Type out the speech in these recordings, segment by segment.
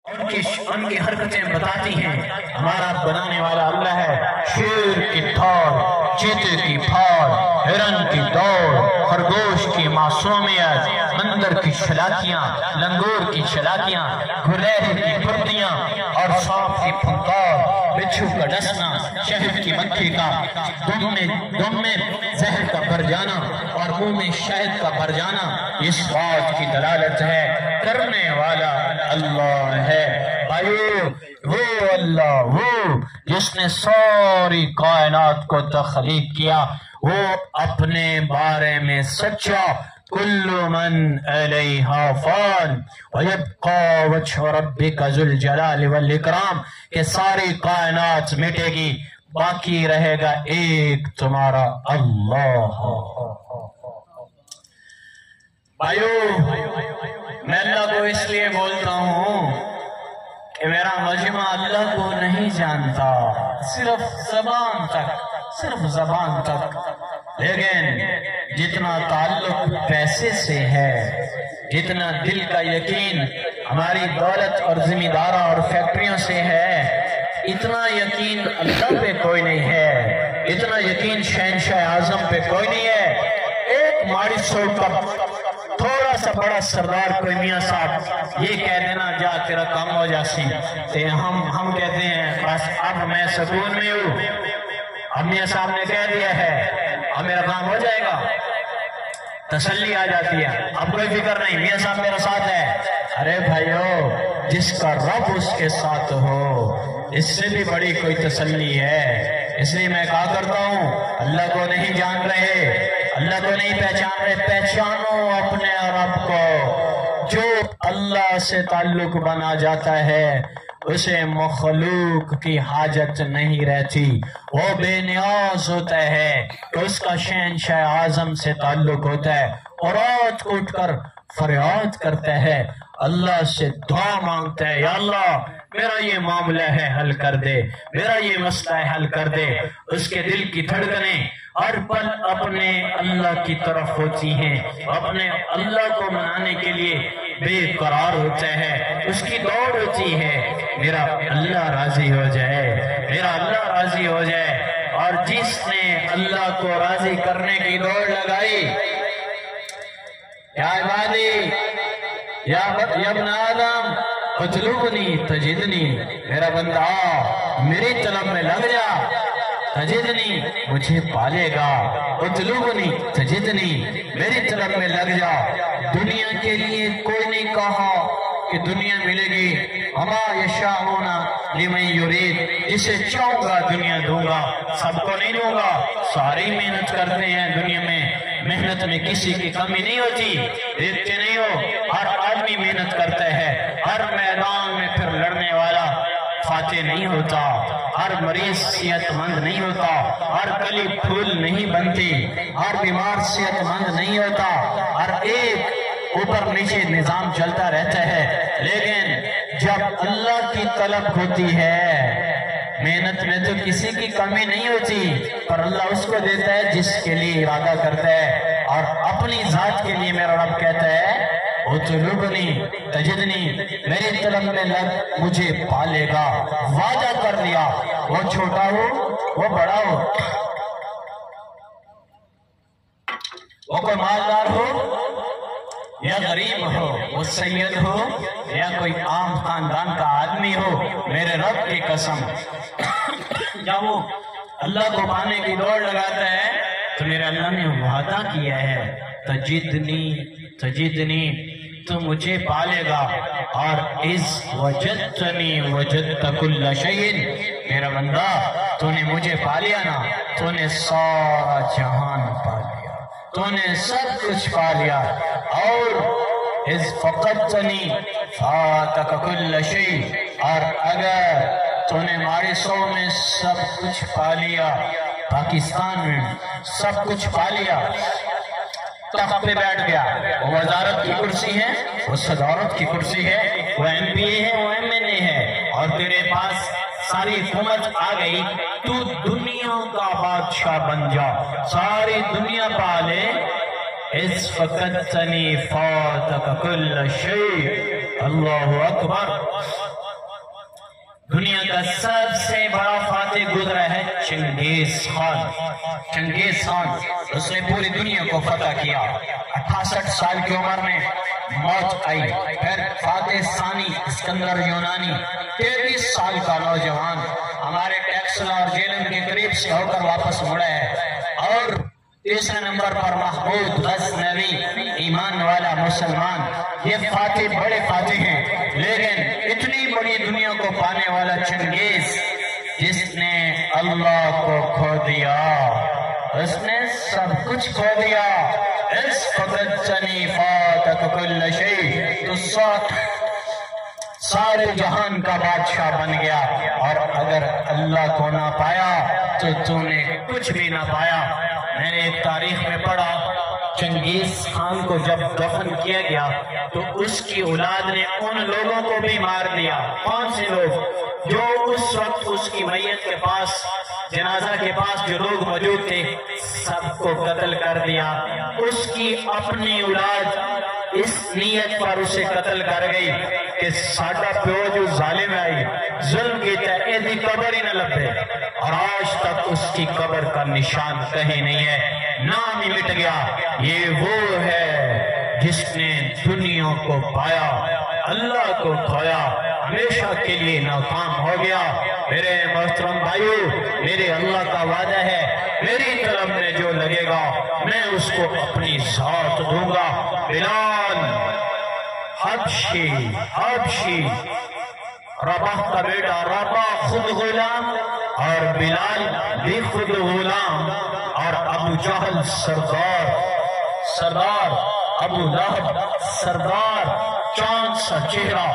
ان کی حرکتیں بتاتی ہیں ہمارا بنانے والا اللہ ہے۔ شیر کی تھوڑ، چیتے کی پھاڑ، ہرن کی دوڑ، خرگوش کی معصومیت، بندر کی چلاکیاں، لنگور کی چلاکیاں، گلہر کی پھرتیاں اور سانپ کی پھنکار، بچھو کا ڈسنا، شہد کی مکھی کا دم میں زہر کا بھر جانا اور منہ میں شہد کا بھر جانا، اس بات کی دلالت ہے کرنے والا اللہ ہے۔ بھائیو، وہ اللہ، وہ جس نے ساری کائنات کو تخلیق کیا، وہ اپنے بارے میں سچا کل من علیہا فان ویبقى وجہ ربک ذو الجلال والاکرام کہ ساری کائنات مٹے گی، باقی رہے گا ایک تمہارا اللہ۔ بھائیو، میں اللہ کو اس لیے بولتا ہوں کہ میرا مجمع اللہ کو نہیں جانتا، صرف زبان تک، لیکن جتنا تعلق پیسے سے ہے، جتنا دل کا یقین ہماری دولت اور ذمہ داروں اور فیکٹریوں سے ہے، اتنا یقین اللہ پہ کوئی نہیں ہے، اتنا یقین شہنشاہ اعظم پہ کوئی نہیں ہے۔ ایک ماڑی سوٹ کا تھوڑا سا بڑا سردار کوئی میاں صاحب یہ کہہ دینا جا تیرا کام ہو جاسی، تو ہم کہتے ہیں بس اب میں سکون میں ہوں، اب میاں صاحب نے کہہ دیا ہے اب میرا کام ہو جائے گا، تسلی آ جاتی ہے، اب کوئی فکر نہیں، میاں صاحب میرا ساتھ ہے۔ ارے بھائیو، جس کا رب اس کے ساتھ ہو اس سے بھی بڑی کوئی تسلی ہے۔ اس لیے میں کہا کرتا ہوں اللہ کو نہیں جان رہے، اللہ کو نہیں پہچان رہے، پہچانو اپنے رب کو۔ جو اللہ سے تعلق بنا جاتا ہے اسے مخلوق کی حاجت نہیں رہتی، وہ بے نیاز ہوتا ہے کہ اس کا شہنشاہ اعظم سے تعلق ہوتا ہے، اور رات کو اٹھ کر فریاد کرتا ہے، اللہ سے دعا مانگتا ہے، یا اللہ میرا یہ معاملہ ہے حل کر دے، میرا یہ مسئلہ ہے حل کر دے۔ اس کے دل کی دھڑکنیں ہر پل اپنے اللہ کی طرف ہوتی ہیں، اپنے اللہ کو منانے کے لیے بے قرار ہوتا ہے، اس کی دوڑ ہوتی ہے میرا اللہ راضی ہو جائے، میرا اللہ راضی ہو جائے۔ اور جس نے اللہ کو راضی کرنے کی دوڑ لگائی، یا عبادی یا ابن آدم اطلبنی تجدنی، میرا بندہ میری طلب میں لگ جا، تجدنی مجھے پالے گا، اطلبنی تجدنی میری طلب میں لگ جا۔ دنیا کے لیے کوئی نہیں کہا کہ دنیا ملے گی، وما یشاءون لمن یرید، جسے چاہوں گا دنیا دوں گا، سب کو نہیں دوں گا۔ ساری محنت کرتے ہیں دنیا میں، محنت میں کسی کی کمی نہیں ہوتی، دیکھتے نہیں ہو ہر آدمی محنت کرتا ہے، ہر میدان میں پھر لڑنے والا فاتح نہیں ہوتا، ہر مریض صحت مند نہیں ہوتا، ہر کلی پھول نہیں بنتی، ہر بیمار صحت مند نہیں ہوتا، ہر ایک اوپر نیچے نظام چلتا رہتا ہے، لیکن جب اللہ کی طلب ہوتی ہے محنت میں تو کسی کی کمی نہیں ہوتی، پر اللہ اس کو دیتا ہے جس کے لیے ارادہ کرتا ہے۔ اور اپنی ذات کے لیے میرا رب کہتا ہے اطلبنی تجدنی، میری طلب میں لگ مجھے پالے گا، وعدہ کر لیا، وہ چھوٹا ہو وہ بڑا ہو، وہ کوئی مالدار ہو یا غریب ہو، وہ سید ہو یا کوئی عام خاندان کا آدمی ہو، میرے رب کی قسم جب وہ اللہ کو پانے کی دوڑ لگاتا ہے تو میرے اللہ نے وعدہ کیا ہے تجدنی تو مجھے پالے گا، اور اذ وجدتنی وجدت کل شیء، میرا بندہ تو نے مجھے پالیا نا، تو نے سارا جہان پا لیا، تو نے سب کچھ پا لیا۔ اور اذ فقدتنی فاتک کل شیء، اور اگر تو نے ہمارے سو میں سب کچھ پا لیا، پاکستان میں سب کچھ پا لیا، تخت پہ بیٹھ گیا، وہ وزارت کی کرسی ہے، وہ صدارت کی کرسی ہے، وہ ایم پی اے ہے، وہ ایم این اے ہے، اور تیرے پاس ساری حکومت آ گئی، تو دنیا کا بادشاہ بن جا، ساری دنیا پالے۔ اس فقدتنی فاتک کل شیء، اللہ اکبر۔ दुनिया का सबसे बड़ा फातेह गुजरा है चंगेज खान। उसने पूरी दुनिया को फतह किया। 68 साल की उम्र में मौत आई। फिर फातेह सानी सिकंदर यूनानी 33 साल का नौजवान हमारे टैक्सला और जेलम के करीब से होकर वापस मुड़ा है। और तीसरे नंबर पर महमूद गज़नवी ईमान वाला मुसलमान। ये फातेह बड़े फातेह हैं, लेकिन इतनी बड़ी दुनिया को पाने वाला चंगेज जिसने अल्लाह को खो दिया, उसने सब कुछ खो दिया। इस फक़दतनी फ़ातक कुल्ल शै, तो सारे जहान का बादशाह बन गया। और अगर अल्लाह को ना पाया तो तूने कुछ भी ना पाया। मैंने एक तारीख में पढ़ा, चंगेज खान को जब दफन किया गया तो उसकी औलाद ने उन लोगों को भी मार दिया। कौन से लोग? जो उस वक्त उसकी मैयत के पास, जनाजा के पास जो लोग मौजूद थे, सबको कत्ल कर दिया। उसकी अपनी औलाद इस नीयत पर उसे कत्ल कर गई कि साडा प्यो जो जालिम आई, जुल्म कीता, एदी कबर ही न लभे। और आज तक उसकी कबर का निशान कहीं नहीं है, नाम ही मिट गया। ये वो है जिसने दुनिया को पाया, अल्लाह को खोया, हमेशा के लिए नाकाम हो गया। मेरे मोहतरम भाइयों, मेरे अल्लाह का वादा है, मेरी तरफ में जो लगेगा मैं उसको अपनी जात दूंगा। बिलाल हबशी रबाह का बेटा, रबाह खुद गुलाम और बिलाल भी खुद गुलाम। और अबू जहल सरदार, अबू लहब सरदार, चांद सा चेहरा,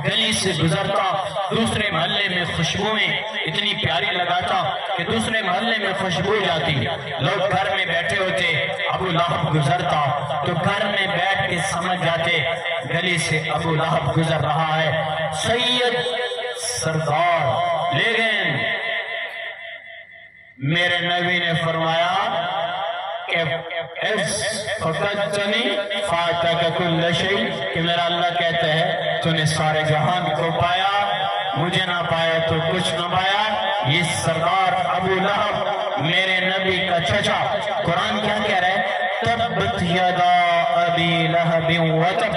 गली से गुजरता, दूसरे मोहल्ले में खुशबुएं इतनी प्यारी लगाता कि दूसरे मोहल्ले में खुशबू जाती। लोग घर में बैठे होते, अबू लहब गुजरता तो घर में बैठ के समझ जाते गली से अबू लहब गुजर रहा है, सैयद सरदार। लेकिन मेरे नबी ने फरमाया कि मेरा अल्लाह कहता है तूने सारे जहान को पाया, मुझे ना पाया तो कुछ ना पाया। ये सरदार अबू लहब मेरे नबी का चचा। कुरान क्या कह रहा है? तब्बत यदा अबी लहबिन व तब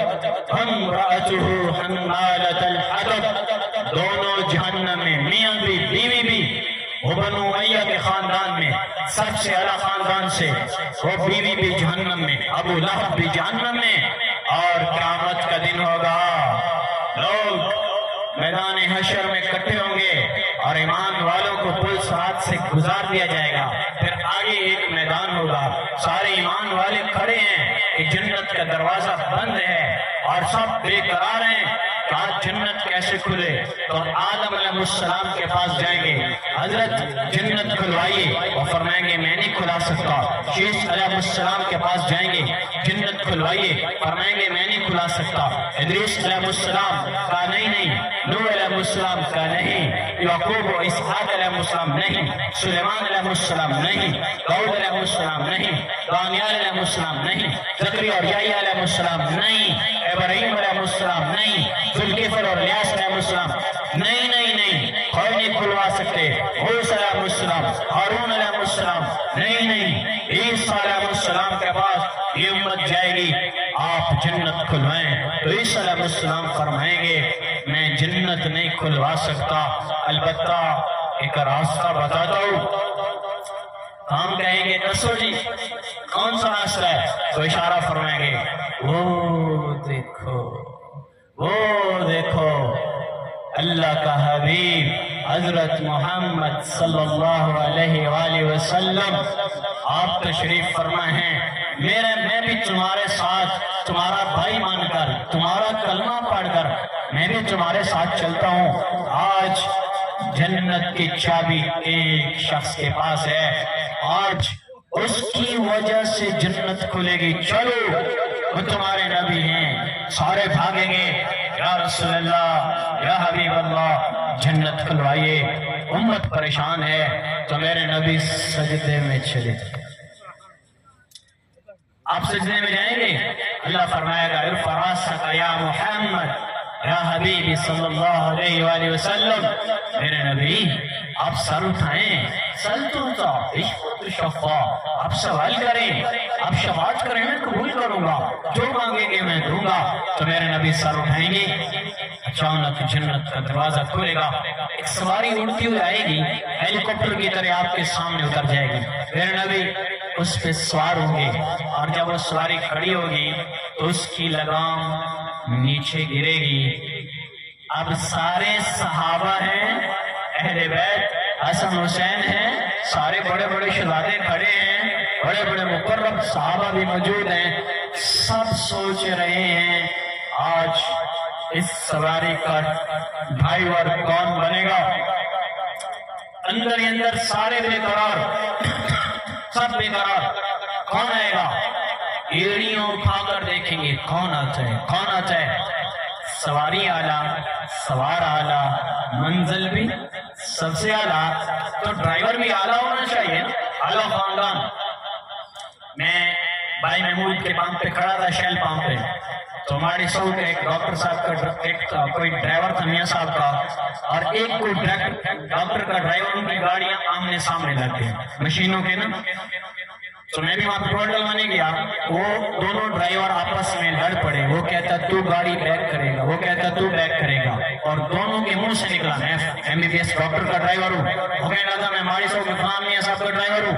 इम्राअतुहु हम्मालतल हतब। दोनों जहन्नम में, मियां भी बीवी भी। वो बनु उमैया के खानदान में सबसे आला खानदान से, वो बीवी भी जहन्नम में, अबू लहब भी जहन्नम में। और क़यामत का दिन होगा, लोग मैदान हशर में इकट्ठे होंगे और ईमान वालों को पुलिस हाथ से गुजार दिया जाएगा। फिर आगे एक मैदान होगा, सारे ईमान वाले खड़े हैं कि जन्नत का दरवाजा बंद है और सब बेकरार हैं, आज जन्नत कैसे खुले? तो आदम अलैहिस्सलाम के पास जाएंगे, हजरत जन्नत खुलवाइए, और फरमाएंगे मैं नहीं खुला सकता। शीश अलैहिस्सलाम के पास जाएंगे, जन्नत खुलवाइए, फरमाएंगे मैं नहीं खुला सकता। इदरीस अलैहिस्सलाम का नहीं, नूह अलैहिस्सलाम का नहीं, याकूब और इसहाक अलैहिस्सलाम नहीं, सुलेमान अलैहिस्सलाम नहीं, दाऊद अलैहिस्सलाम नहीं, दानियाल अलैहिस्सलाम नहीं, ज़करिया और याह्या अलैहिस्सलाम नहीं, इब्राहीम अलैहिस्सलाम नहीं, जुल्किफल और इल्यास अलैहिस्सलाम नहीं, कोई नहीं खुलवा सकते। मूसा अलैहिस्सलाम, हारून अलैहिस्सलाम नहीं, ईसा अलैहिस्सलाम के पास ये उम्मत जाएगी, आप जन्नत खुलवाएं। तो ईसा अलैहिस्सलाम फरमाएंगे मैं जन्नत नहीं खुलवा सकता, अलबत्ता एक रास्ता बताता हूँ। हम कहेंगे दसो जी कौन सा रास्ता है? तो इशारा फरमाएंगे वो देखो अल्लाह का हबीब हजरत मोहम्मद सल्लल्लाहु अलैहि वसल्लम आप तशरीफ फरमा हैं। मैं भी तुम्हारे साथ, तुम्हारा भाई मानकर, तुम्हारा कलमा पढ़कर मैं भी तुम्हारे साथ चलता हूँ। आज जन्नत की चाबी एक शख्स के पास है, आज उसकी वजह से जन्नत खुलेगी। चलो, वो तुम्हारे नबी हैं। सारे भागेंगे, या रसूल अल्लाह, या हबीब अल्लाह, जन्नत खुलवाइए। उम्मत परेशान है तो मेरे नबी सजदे में चले। आप सजदे में जाएंगे, अल्लाह फरमाएगा इरफ़ा रासक या मोहम्मद, या हबीबी सल्लल्लाहु अलैहि वआलिहि वसल्लम, मेरे नबी आप सर उठाएं, सल तो शफा, आप सवाल करें, आप शफाअत करें, मैं कबूल करूंगा, जो मांगेंगे मैं दूंगा। तो मेरे नबी सर उठाएंगे, अचानक जन्नत का दरवाजा खुलेगा, एक सवारी उड़ती हुई आएगी, हेलीकॉप्टर की तरह आपके सामने उतर जाएगी। मेरे नबी उस पे सवार होंगे और जब वो सवारी खड़ी होगी तो उसकी लगाम नीचे गिरेगी। अब सारे सहाबा हैं, अहले बैत, हसन हुसैन हैं, सारे बड़े बड़े शहजादे खड़े हैं, बड़े बड़े मुकर्रब सहाबा भी मौजूद हैं। सब सोच रहे हैं आज इस सवारी का ड्राइवर कौन बनेगा। अंदर ही अंदर सारे बेकरार, सब बेकरार, कौन आएगा। एड़ियों उठाकर देखेंगे कौन आता है, कौन आता है। सवारी आला, सवार आला, मंजिल भी सबसे आला, तो ड्राइवर भी आला होना चाहिए ना, आला खानदान। मैं भाई महमूद के पंप पे खड़ा था, शेल पंप पे, तो हमारे सौ के एक डॉक्टर साहब का एक कोई ड्राइवर था मियाँ साहब का, और एक कोई डॉक्टर का ड्राइवर, उनकी गाड़ियां आमने सामने लग गई मशीनों के ना। तो मैं भी वहां पेट्रोल डलवाने गया, वो दोनों ड्राइवर आपस में लड़ पड़े। वो कहता तू गाड़ी बैक करेगा, वो कहता तू बैक करेगा, और दोनों के मुंह से निकला मैं MBBS डॉक्टर का ड्राइवर हूँ, वो कह रहा था मैं हमारी सौ के फलां मियाँ साहब का ड्राइवर हूँ।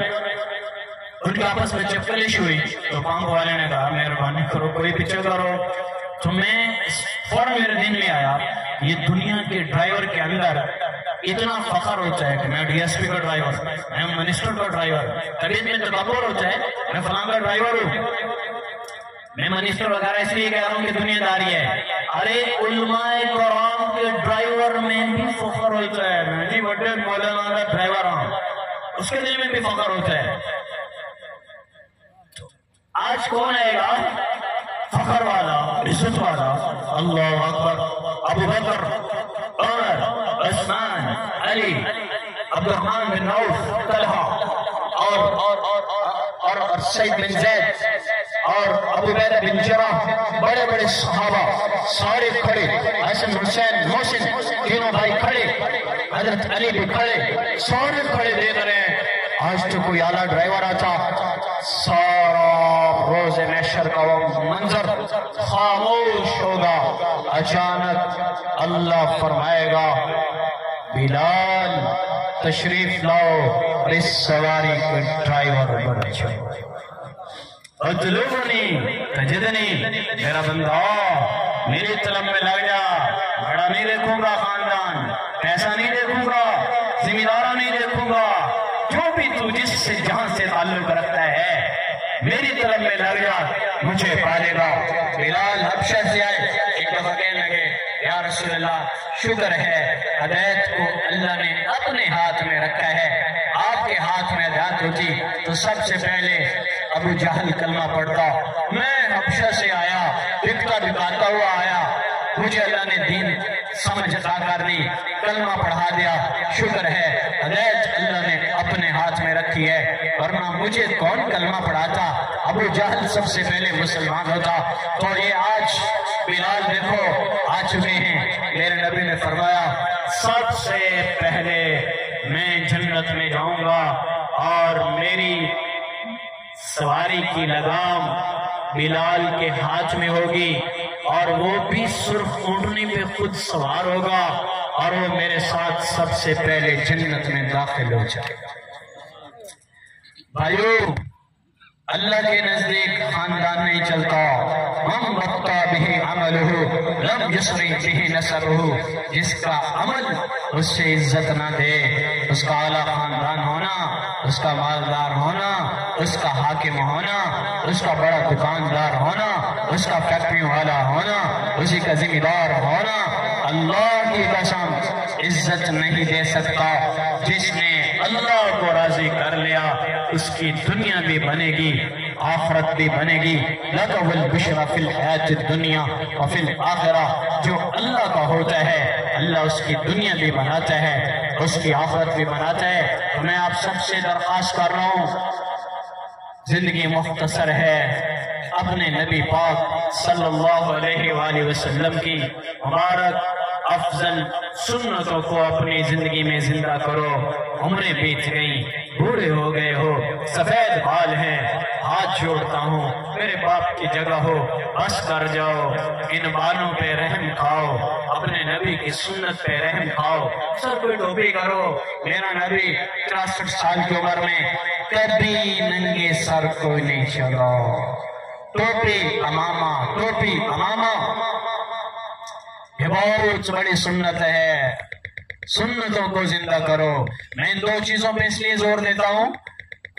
उनके आपस में चपकलिश हुई, तो पंप वाले ने कहा मेहरबानी करो, कोई पीछे करो। तो मैं फौरन मेरे दिन में आया, ये दुनिया के ड्राइवर के अंदर इतना फखर होता है कि मैं DSP का ड्राइवर, मैं मिनिस्टर का ड्राइवर, तबीयत में तकब्बुर होता है मैं फलां का ड्राइवर हूँ, मैं मिनिस्टर वगैरह इसलिए कह रहा हूँ कि दुनियादारी है। अरे उलमाए कुरान के ड्राइवर में भी फखर होता है, मैं जी बड़े मौलाना का ड्राइवर हूँ, उसके दिल में भी फखर होता है। आज कौन आएगा फखर वाला, इज्जत वाला। अल्लाह अकबर। अबू बकर, उमर, उस्मान, अली, अब्दुर्रहमान बिन औफ, तलहा और सईद बिन ज़ैद और अबू बैदा बिन जर्राह, बड़े बड़े सहाबा सारे खड़े, हसन हुसैन मोहसिन तीनों भाई खड़े, हजरत अली भी खड़े, सारे खड़े देख रहे हैं। आज तो कोई आला ड्राइवर आता, सारा रोज महशर का वो मंजर खामोश होगा। अचानक अल्लाह फरमाएगा बिलाल तशरीफ लाओ और इस सवारी के ड्राइवर बन जाओ। अतलूनी तजिदनी, मेरा बंदा मेरी तलब में लग जा, बड़ा नहीं देखूंगा खानदान, पैसा नहीं देखूंगा, जिम्मेदारा नहीं देखूंगा, जो भी तू जिससे जहां से ताल्लुक रखता है मेरी तरफ में लग जा, मुझे पालेगा। बिलाल हबशा से आए, एक दफा कहने लगे या रसूलल्लाह, शुक्र है हिदायत को अल्लाह ने अपने हाथ में रखा है, आपके हाथ में हिदायत होती तो सबसे पहले अबू जहल कलमा पढ़ता। मैं हबशा से आया, बिकता बिकाता हुआ आया, मुझे अल्लाह ने दीन समझ अता कर दी, कलमा पढ़ा दिया। शुक्र है हिदायत अल्लाह ने अपने हाथ में रखी है, वरना मुझे कौन कलमा पढ़ाता, अबू जहल सबसे पहले मुसलमान होता। तो ये आज बिलाल देखो आ चुके हैं। मेरे नबी ने फरमाया सबसे पहले मैं जन्नत में जाऊंगा और मेरी सवारी की लगाम बिलाल के हाथ में होगी, और वो भी सुर्ख ऊंटनी पे खुद सवार होगा, और वो मेरे साथ सबसे पहले जन्नत में दाखिल हो जाएगा। भाइयों, अल्लाह के नजदीक खानदान नहीं चलता। हम बक्ता बिही अमलहु लम युसरी बिही नसबहु, जिसका अमल उससे इज्जत ना दे, उसका आला खानदान होना, उसका मालदार होना, उसका हाकिम होना, उसका बड़ा दुकानदार होना, उसका फैक्ट्री वाला होना, उसी का जिम्मेदार होना, अल्लाह की कसम इज्जत नहीं दे सकता। जिसने अल्लाह को राजी कर लिया उसकी दुनिया भी बनेगी, आखिरत भी बनेगी। लकवल बिशरा फिल हयात दुनिया और फिल आखिरा, जो अल्लाह का होता है अल्लाह उसकी दुनिया भी बनाता है, उसकी आखिरत भी बनाता है। तो मैं आप सबसे दरख्वास्त कर रहा हूँ, जिंदगी मुख्तसर है, अपने नबी पाक सल्लल्लाहु अलैहि वआलिहि वसल्लम की मुबारक अफजल सुन्नतों को अपनी जिंदगी में जिंदा करो। उम्रें बीत गई, बूढ़े हो गए हो, सफेद बाल हैं, हाथ जोड़ता हूँ, मेरे बाप की जगह हो, बस कर जाओ, इन बालों पे रहम खाओ, अपने नबी की सुन्नत पे रहम खाओ, सर पे टोपी करो। मेरा नबी 63 साल की उम्र में कभी नंगे सर कोई नहीं चला। टोपी अमामा, टोपी अमामा, ये बहुत बड़ी सुन्नत है। सुन्नतों को जिंदा करो। मैं इन दो चीजों पे इसलिए जोर देता हूँ,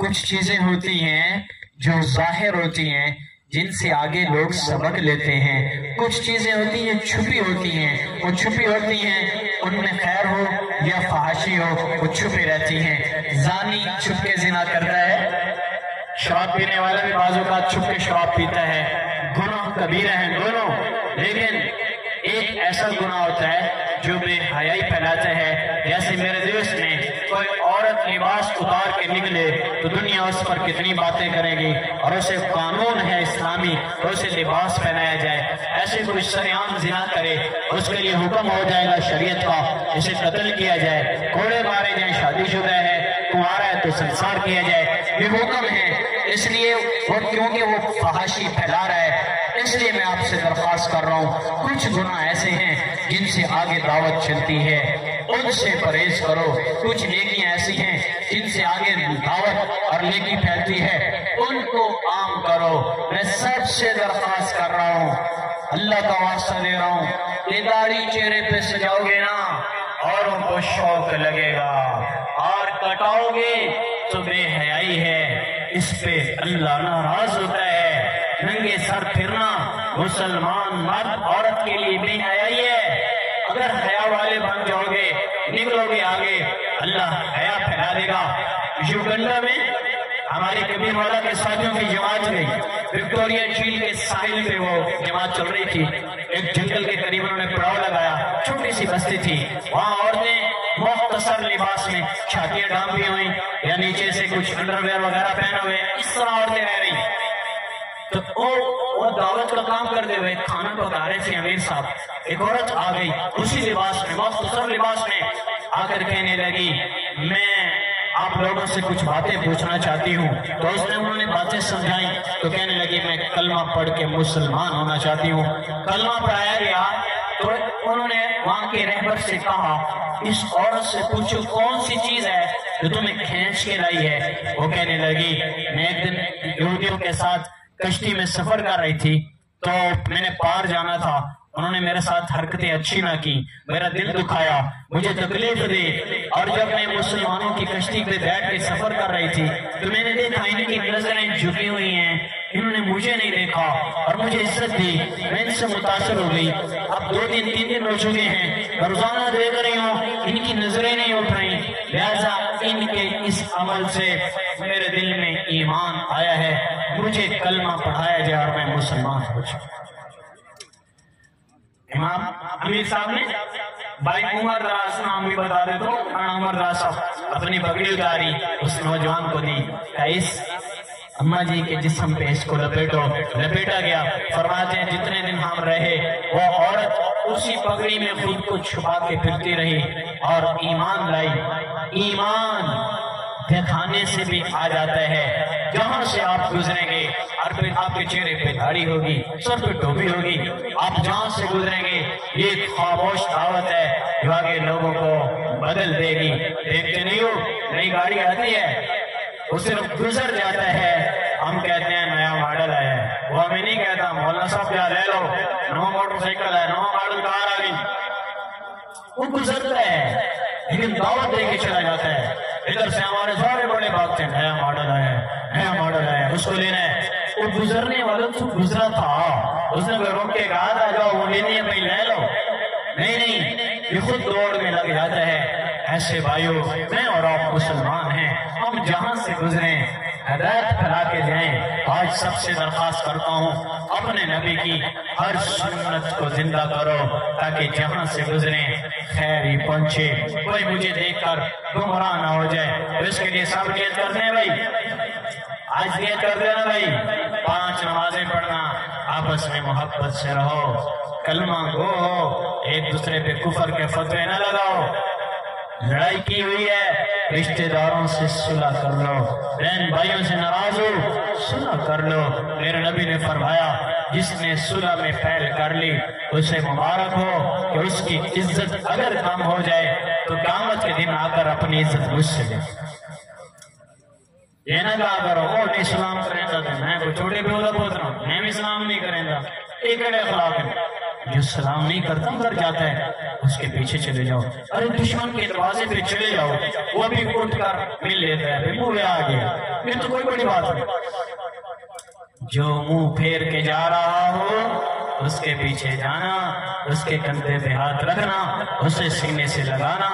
कुछ चीजें होती हैं जो जाहिर होती हैं, जिनसे आगे लोग सबक लेते हैं। कुछ चीजें होती हैं छुपी होती हैं, वो छुपी होती हैं, उनमें खैर हो या फहाशी हो, वो छुपी रहती हैं। जानी छुप के जिना करता है, शराब पीने वाला भी बाजू का छुप के शराब पीता है। गुनाह कबीरा है दोनों, लेकिन एक ऐसा गुनाह होता है जो बेहयाई फैलाता है। जैसे मेरे देश में कोई औरत लिबास उतार के निकले तो दुनिया उस पर कितनी बातें करेगी, और उसे कानून है इस्लामी तो उसे लिबास पहनाया जाए। ऐसे कोई सरेआम जिना करे, उसके लिए हुक्म हो जाएगा शरीयत का, इसे कत्ल किया जाए, कोड़े मारे जाए, शादीशुदा है, कुंवारा है तो संसार किया जाए, ये हुक्म है। इसलिए वो क्योंकि वो फहाशी फैला रहा है, इसलिए मैं आपसे दरख्वास्त कर रहा हूँ, कुछ गुनाह ऐसे हैं जिनसे आगे दावत चलती है, उनसे परहेज करो। कुछ नेकियां ऐसी हैं जिनसे आगे दावत और नेकी फैलती है, उनको आम करो। मैं सबसे दरख्वास्त कर रहा हूँ, अल्लाह का वास्ता दे रहा हूँ, ये दाढ़ी चेहरे पे सजाओगे ना, औरों को शौक लगेगा, और कटाओगे तो बेहयाई है, इस पे अल्लाह नाराज होता है। नंगे सर फिरना मुसलमान मर्द औरत के लिए बेहयाई है। अगर हया वाले बन जाओगे, निकलोगे आगे, अल्लाह हया फैला देगा। युगंडा में हमारी कबीर वाला के साथियों की जमात गई, विक्टोरिया झील के साहिल पे वो जमात चल रही थी। एक जंगल के करीब उन्होंने पड़ाव लगाया, छोटी सी बस्ती थी, वहां औरतें मुख्तसर लिबास में छातियां ढांपी हुई या नीचे से कुछ अंडरवेयर वगैरह पहने हुए, इस तरह औरतें रह रही। तो वो दावत का काम करते हुए खाना पका रहे थे अमीर साहब, एक औरत आ गई उसी लिबास में, मुख्तसर लिबास में, आकर कहने लगी मैं आप लोगों से कुछ बातें पूछना चाहती हूँ। तो उसने उन्होंने बातें समझाई तो कहने लगी मैं कलमा पढ़ के मुसलमान होना चाहती हूँ। कलमा पढ़ाया गया तो उन्होंने वहां के रहबर से कहा इस औरत से पूछो कौन सी चीज है जो तुम्हें खींच के लाई है। वो कहने लगी मैं एक दिन यहूदियों के साथ कश्ती में सफर कर रही थी, तो मैंने पार जाना था, उन्होंने मेरे साथ हरकतें अच्छी ना की, मेरा दिल दुखाया, मुझे तकलीफ दी, और जब मैं मुसलमानों की कश्ती पे बैठ के सफर कर रही थी तो मैंने देखा इनकी नजरें झुकी हुई हैं, इन्होंने मुझे नहीं देखा और मुझे इज्जत दी, मैं इनसे मुतासर हो गई। अब 2-3 दिन हो चुके हैं, रोजाना देख रही हूँ इनकी नजरें नहीं उठ रही, लिहाजा इनके इस अमल से मेरे दिल में ईमान आया है, मुझे कलमा पढ़ाया जाए और मैं मुसलमान हो जाऊं। इमाम अमीर साहब ने भाई उमर दराज नाम भी बता दे तो उमर दराज साहब अपनी पगड़ी उतारी, उस नौजवान को दी, इस अम्मा जी के जिस्म पे इसको लपेटा गया। फरमाते हैं जितने दिन हम रहे वो औरत उसी पगड़ी में खुद को छुपा के फिरती रही और ईमान लाई। ईमान दिखाने से भी आ जाता है, जहां से आप गुजरेंगे और फिर आपके चेहरे पे दाढ़ी होगी, सर पे टोपी होगी, आप जहां से गुजरेंगे ये खामोश दावत है जो आगे लोगों को बदल देगी। देखते नहीं हो नई गाड़ी आती है वो सिर्फ गुजर जाता है, हम कहते हैं नया मॉडल है, वो हमें नहीं कहता मौलाना साहब क्या ले लो नवा मोटरसाइकिल है, नवा मॉडल कार आ गई, वो गुजरता है लेकिन दावत दे के चला जाता है। इधर से हमारे सारे बड़े भागते हैं नया मॉडल है, नया मॉडल है, उसको लेना है। वो गुजरने वाला तो गुजरा था, उसने रोक के कहा था जाओ वो लेनी है भाई ले लो, नहीं ये खुद दौड़ में लग जाता है। ऐसे भाइयों मैं और आप मुसलमान हैं, हम जहां से गुजरे हिदायत फैला के जाएं। आज सबसे दरख्वास्त करता हूँ अपने नबी की हर सुन्नत को जिंदा करो ताकि जहां से गुजरे खैर ही पहुंचे, कोई मुझे देखकर गुमराह ना हो जाए। तो इसके लिए सब नियत करते हैं भाई, आज नियत कर देना भाई। 5 نمازیں پڑھنا، آپس میں محبت سے رہو، کلمہ گو ہو، ایک دوسرے پہ کفر کے فتوے نہ لگاؤ، لڑائی کی ہوئی ہے رشتہ داروں سے صلح کر لو، بہن بھائیوں سے ناراض ہو صلح کر لو۔ میرے نبی نے فرمایا جس نے صلح میں پہل کر لی اسے مبارک ہو کہ اس کی عزت اگر کم ہو جائے تو قیامت کے دن آ کر اپنی عزت مجھ سے لے۔ یہ نہ کہا کرو وہ نہیں سلام کریں گا تو میں کوئی چھوٹے پہ اولا پوچھ رہا ہوں، میں بھی سلام نہیں کریں گا، ایک اخلاق ہے۔ جو سلام نہیں کرتا ادھر جاتا ہے اس کے پیچھے چلے جاؤ، ارے دشمن کے دروازے پہ چلے جاؤ، وہ بھی اٹھ کر مل لیتا ہے، منہ میں آ گیا، یہ تو کوئی بڑی بات نہیں۔ جو منہ پھیر کے جا رہا ہو اس کے پیچھے جانا، اس کے کندھے پہ ہاتھ رکھنا، اسے سینے سے لگانا،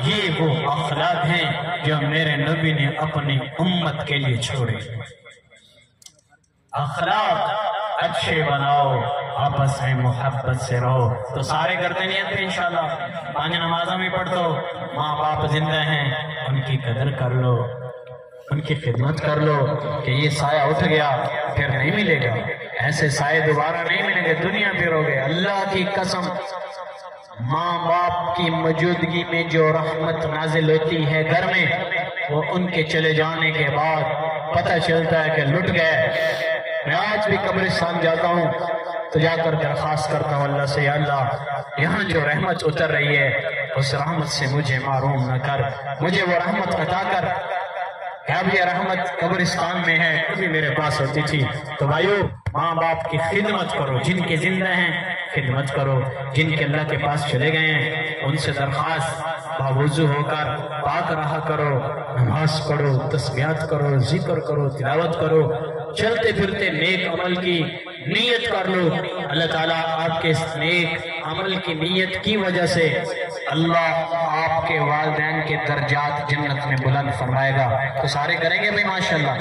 یہ وہ اخلاق ہیں جو میرے نبی نے اپنی امت کے لیے چھوڑے۔ اخلاق اچھے بناؤ، آپس میں محبت سے رہو، تو سارے کرتے نہیں ہیں انشاءاللہ۔ 5 نمازوں میں پڑھ دو، ماں باپ زندہ ہیں ان کی قدر کر لو، ان کی خدمت کر لو کہ یہ سایہ اٹھ گیا پھر نہیں ملے گا، ایسے سائے دوبارہ نہیں ملیں گے، دنیا پھر ہوگے۔ اللہ کی قسم ماں باپ کی موجودگی میں جو رحمت نازل ہوتی ہے گھر میں، وہ ان کے چلے جانے کے بعد پتہ چلتا ہے کہ لٹ گئے۔ میں آج بھی قبرستان جاتا ہوں تو جا کر درخواست کرتا ہوں اللہ سے، یا اللہ یہاں جو رحمت اتر رہی ہے اس رحمت سے مجھے محروم نہ کر، مجھے وہ رحمت عطا کر۔ اب یہ رحمت قبرستان میں ہے، کبھی میرے پاس ہوتی تھی۔ تو بھائیو ماں باپ کی خدمت کرو، جن کے زندہ ہیں خدمت کرو، جن کے اللہ کے پاس چلے گئے ہیں ان سے درخواست باوضو ہو کر پاک رہا کرو، نماز پڑھو، تسبیحات کرو، ذکر کرو، تلاوت کرو، چلتے پھرتے نیک عمل کی نیت کر لو۔ اللہ تعالیٰ آپ کے اس نیک عمل کی نیت کی وجہ سے اللہ آپ کے والدین کے درجات جنت میں بلند فرمائے گا۔ تو سارے کریں گے بھائی ماشاءاللہ۔